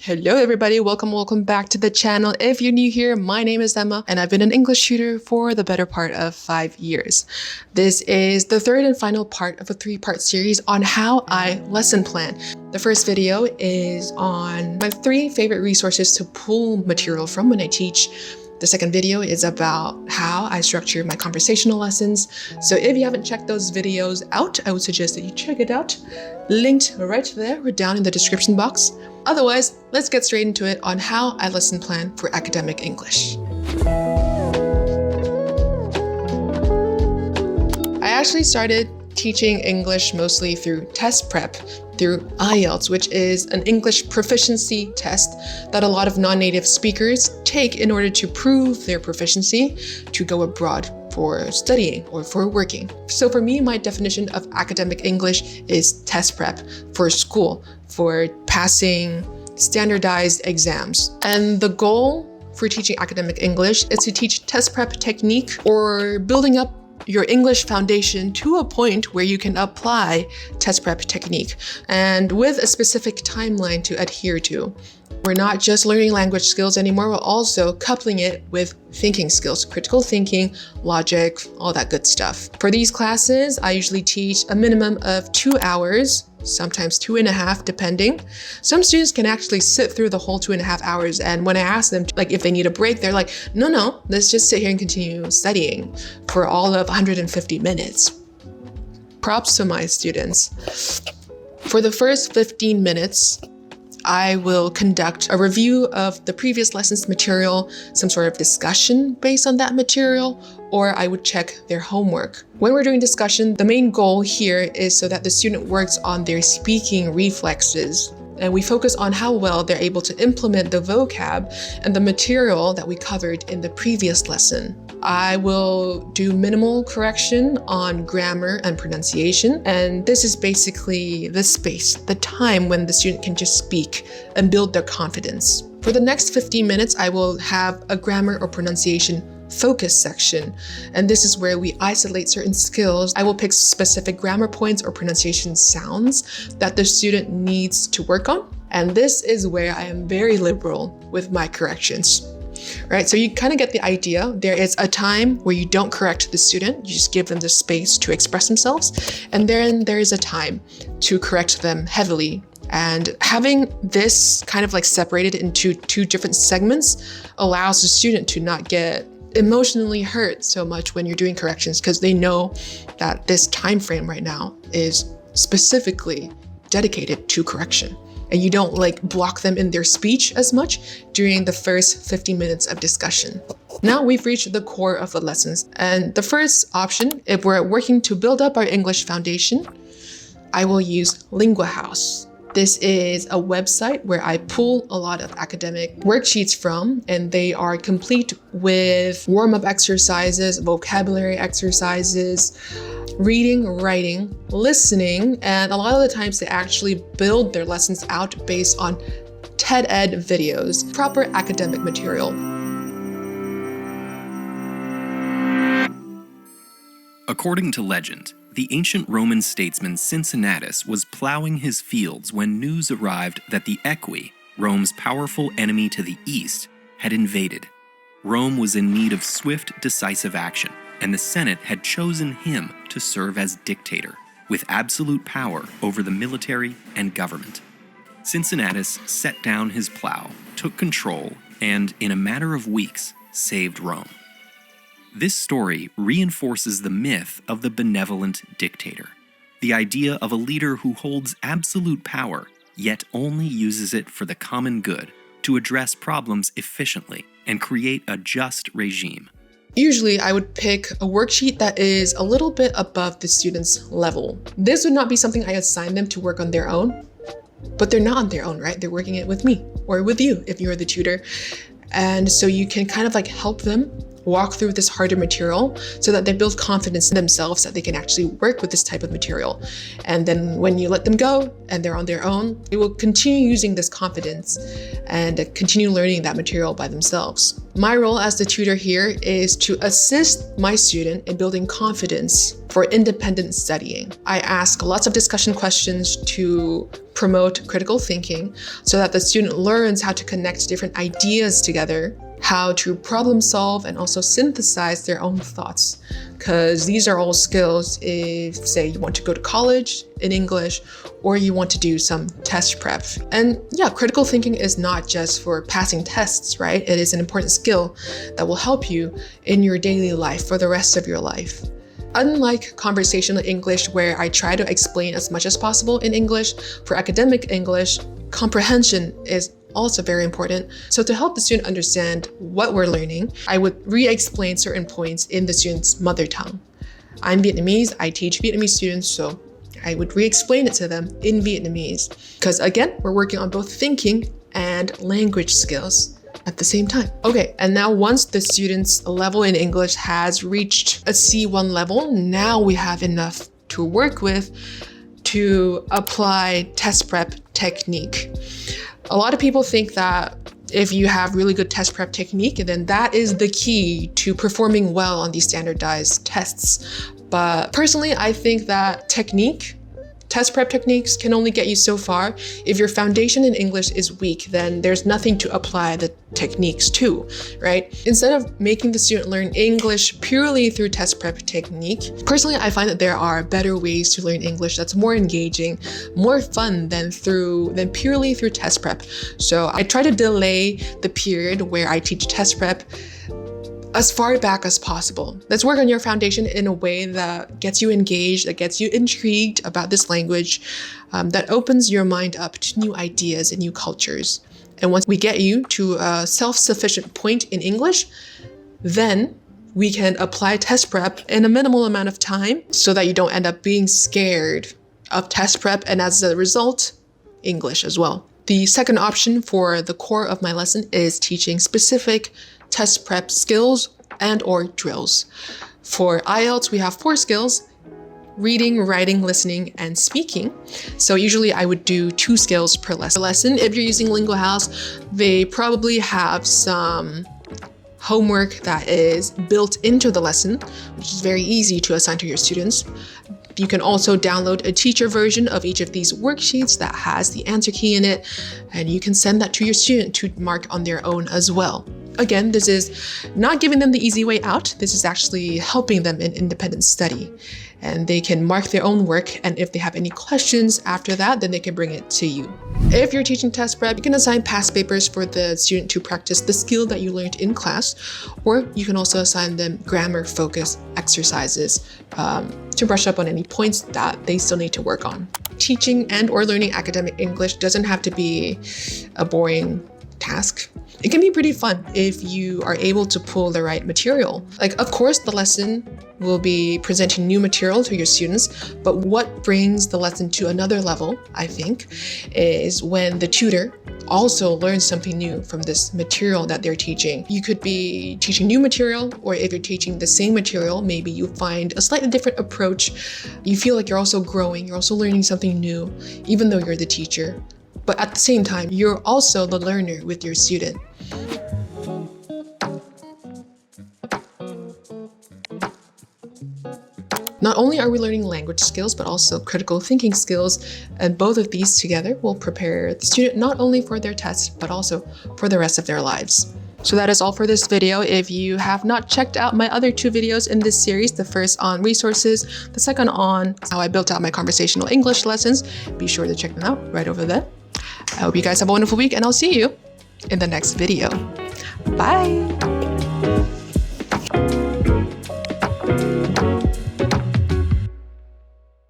Hello everybody, welcome back to the channel. If you're new here, my name is Emma and I've been an English tutor for the better part of 5 years. This is the third and final part of a 3-part series on how I lesson plan. The first video is on my 3 favorite resources to pull material from when I teach. The second video is about how I structure my conversational lessons. So if you haven't checked those videos out, I would suggest that you check it out. Linked right there or down in the description box. Otherwise, let's get straight into it on how I lesson plan for academic English. I actually started teaching English mostly through test prep, through IELTS, which is an English proficiency test that a lot of non-native speakers take in order to prove their proficiency to go abroad for studying or for working. So for me, my definition of academic English is test prep for school, for passing standardized exams. And the goal for teaching academic English is to teach test prep technique or building up your English foundation to a point where you can apply test prep technique and with a specific timeline to adhere to. We're not just learning language skills anymore, we're also coupling it with thinking skills, critical thinking, logic, all that good stuff. For these classes, I usually teach a minimum of 2 hours, sometimes 2.5 depending. Some students can actually sit through the whole 2.5 hours, and when I ask them like if they need a break, they're like, no, let's just sit here and continue studying for all of 150 minutes. Props to my students. For the first 15 minutes, I will conduct a review of the previous lesson's material, some sort of discussion based on that material, or I would check their homework. When we're doing discussion, the main goal here is so that the student works on their speaking reflexes. And we focus on how well they're able to implement the vocab and the material that we covered in the previous lesson. I will do minimal correction on grammar and pronunciation. And this is basically the space, the time when the student can just speak and build their confidence. For the next 15 minutes, I will have a grammar or pronunciation focus section. And this is where we isolate certain skills. I will pick specific grammar points or pronunciation sounds that the student needs to work on. And this is where I am very liberal with my corrections. Right, so you kind of get the idea. There is a time where you don't correct the student, you just give them the space to express themselves. And then there is a time to correct them heavily. And having this kind of like separated into 2 different segments allows the student to not get emotionally hurt so much when you're doing corrections, because they know that this time frame right now is specifically dedicated to correction. And you don't like block them in their speech as much during the first 15 minutes of discussion. Now we've reached the core of the lessons. And the first option, if we're working to build up our English foundation, I will use LinguaHouse. This is a website where I pull a lot of academic worksheets from, and they are complete with warm-up exercises, vocabulary exercises, reading, writing, listening, and a lot of the times they actually build their lessons out based on TED Ed videos, proper academic material. According to legend, the ancient Roman statesman Cincinnatus was plowing his fields when news arrived that the Equi, Rome's powerful enemy to the east, had invaded. Rome was in need of swift, decisive action, and the Senate had chosen him to serve as dictator, with absolute power over the military and government. Cincinnatus set down his plow, took control, and, in a matter of weeks, saved Rome. This story reinforces the myth of the benevolent dictator, the idea of a leader who holds absolute power, yet only uses it for the common good, to address problems efficiently and create a just regime. Usually I would pick a worksheet that is a little bit above the student's level. This would not be something I assign them to work on their own, but they're not on their own, right? They're working it with me or with you if you're the tutor. And so you can kind of like help them walk through this harder material so that they build confidence in themselves that they can actually work with this type of material. And then when you let them go and they're on their own, they will continue using this confidence and continue learning that material by themselves. My role as the tutor here is to assist my student in building confidence for independent studying. I ask lots of discussion questions to promote critical thinking so that the student learns how to connect different ideas together, how to problem solve, and also synthesize their own thoughts. Because these are all skills if, say, you want to go to college in English or you want to do some test prep. And yeah, critical thinking is not just for passing tests, right? It is an important skill that will help you in your daily life for the rest of your life. Unlike conversational English, where I try to explain as much as possible in English, for academic English, comprehension is also very important. So to help the student understand what we're learning, I would re-explain certain points in the student's mother tongue. I'm Vietnamese, I teach Vietnamese students, so I would re-explain it to them in Vietnamese. Because again, we're working on both thinking and language skills at the same time. Okay, and now once the student's level in English has reached a C1 level, now we have enough to work with to apply test prep technique. A lot of people think that if you have really good test prep technique, then that is the key to performing well on these standardized tests. But personally, I think that test prep techniques can only get you so far. If your foundation in English is weak, then there's nothing to apply the techniques to, right? Instead of making the student learn English purely through test prep technique, personally, I find that there are better ways to learn English that's more engaging, more fun than purely through test prep. So I try to delay the period where I teach test prep as far back as possible. Let's work on your foundation in a way that gets you engaged, that gets you intrigued about this language, that opens your mind up to new ideas and new cultures. And once we get you to a self-sufficient point in English, then we can apply test prep in a minimal amount of time so that you don't end up being scared of test prep and as a result, English as well. The second option for the core of my lesson is teaching specific test prep skills and/or drills. For IELTS, we have 4 skills: reading, writing, listening, and speaking. So usually I would do 2 skills per lesson. If you're using LinguaHouse, they probably have some homework that is built into the lesson, which is very easy to assign to your students. You can also download a teacher version of each of these worksheets that has the answer key in it, and you can send that to your student to mark on their own as well. Again, this is not giving them the easy way out. This is actually helping them in independent study. And they can mark their own work, and if they have any questions after that, then they can bring it to you. If you're teaching test prep, you can assign past papers for the student to practice the skill that you learned in class, or you can also assign them grammar-focused exercises to brush up on any points that they still need to work on. Teaching and/or learning academic English doesn't have to be a boring task. It can be pretty fun if you are able to pull the right material. Like, of course, the lesson will be presenting new material to your students, but what brings the lesson to another level, I think, is when the tutor also learns something new from this material that they're teaching. You could be teaching new material, or if you're teaching the same material, maybe you find a slightly different approach. You feel like you're also growing, you're also learning something new, even though you're the teacher. But at the same time, you're also the learner with your student. Not only are we learning language skills, but also critical thinking skills, and both of these together will prepare the student not only for their test, but also for the rest of their lives. So that is all for this video. If you have not checked out my other 2 videos in this series, the first on resources, the second on how I built out my conversational English lessons, be sure to check them out right over there. I hope you guys have a wonderful week, and I'll see you in the next video. Bye!